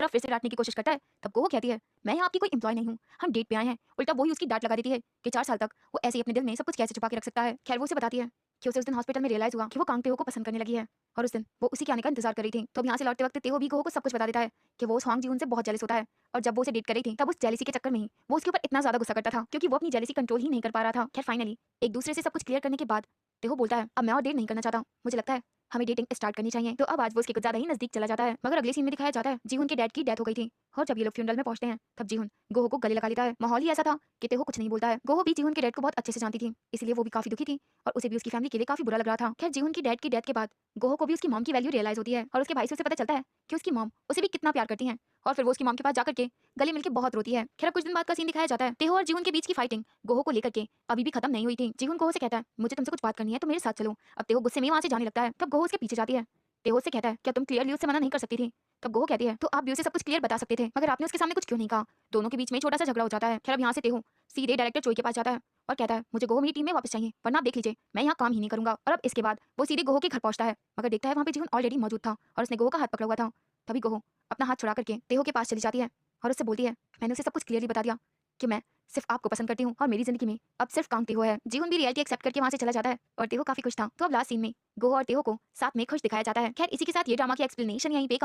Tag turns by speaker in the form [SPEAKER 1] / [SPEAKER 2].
[SPEAKER 1] तरह फिर से डांटने की कोशिश करता है, तब गोहो कहती है, मैं यहाँ आपकी कोई एम्प्लॉय नहीं हूँ, हम डेट पे आए हैं। उल्टा वही उसकी डांट लगा देती है कि 4 साल तक वो ऐसे ही अपने दिल में सब कुछ कैसे छुपा के रख सकता है। खैर वो उसे बताती है कि उसे उस दिन हॉस्पिटल में रियलाइज हुआ कि वो कांग तेहो को पसंद करने लगी है और उस दिन वो उसी के आने का इंतजार कर रही थी। तो अब यहाँ से लौटते वक्त तेहो भी गोहो को सब कुछ बता देता है कि वो उस हॉन्ग जी-हुन से बहुत जेलस होता है और जब वो उसे डेट कर रही थी तब उस जेलसी के चक्कर में ही वो उसके ऊपर इतना ज्यादा गुस्सा करता था क्योंकि वो अपनी जेलसी कंट्रोल ही नहीं कर पा रहा था। खैर फाइनली एक दूसरे से सब कुछ क्लियर करने के बाद तेहो बोलता है, अब मैं और डेट नहीं करना चाहता, मुझे लगता है हमें डेटिंग स्टार्ट करनी चाहिए। तो अब आज वो उसके कुछ ज्यादा ही नजदीक चला जाता है। मगर अगले सीन में दिखाया जाता है जीहुन के डैड की डेथ हो गई थी और जब ये लोग फ्यूनरल में पहुंचते हैं तब जीहुन गोहो को गले लगा लेता है। माहौल ही ऐसा था कि तेहो कुछ नहीं बोलता है। गोहो भी जीहुन के डैड को बहुत अच्छे से जानती थी, इसलिए वो भी काफी दुखी थी और उसे भी उसकी फैमिली के लिए काफी बुरा लग रहा था। खैर जीहुन की डैड की डेथ के बाद गोहो को भी उसकी मॉम की वैल्यू रियलाइज होती है और उसके भाई से उसे पता चलता है कि उसकी मॉम उसे भी कितना प्यार करती है और फिर वो उसकी मॉम के पास जाकर के गले मिलके बहुत रोती है। खैर कुछ दिन बाद का सीन दिखाया जाता है। तेहो और जीहुन के बीच की फाइटिंग गोहो को लेकर के अभी भी खत्म नहीं हुई थी। जीहुन गोहो से कहता है, मुझे तुमसे कुछ बात करनी है तो मेरे साथ चलो। अब तेहो गुस्से में वहां से जाने लगता है। तब गोहो उसके पीछे जाती है। तेहो से कहता है, क्या तुम क्लियरली उससे मना नहीं कर सकती थी? तब गोहो कहती है, तो आप भी उसे सब कुछ क्लियर बता सकते थे, मगर आपने उसके सामने कुछ क्यों नहीं कहा? दोनों के बीच में छोटा सा झगड़ा हो जाता है। खैर अब यहाँ से तेहो सीधे डायरेक्टर चोई के पास जाता है और कहता है, मुझे गोहो मेरी टीम में वापस चाहिए, वरना आप देख लीजिए मैं यहाँ काम ही नहीं करूंगा। और अब इसके बाद वो सीधे गोहो के घर पहुंचता है, मगर देखता है वहाँ पे जीहुन ऑलरेडी मौजूद था और उसने गोहो का हाथ पकड़ा हुआ था। तभी गोहो अपना हाथ छुड़ा करके तेहो के पास चली जाती है और उससे बोलती है, मैंने उसे सब कुछ क्लियरली बता दिया कि मैं सिर्फ आपको पसंद करती हूँ और मेरी जिंदगी में अब सिर्फ काम तेहो है। जीहुन भी रियलिटी एक्सेप्ट करके वहां से चला जाता है और तेहो काफी खुश था। तो अब लास्ट सीन में गोहो और तेहो को साथ में खुश दिखाया जाता है। खैर इसी के साथ ये ड्रामा की एक्सप्लेनेशन यहीं पे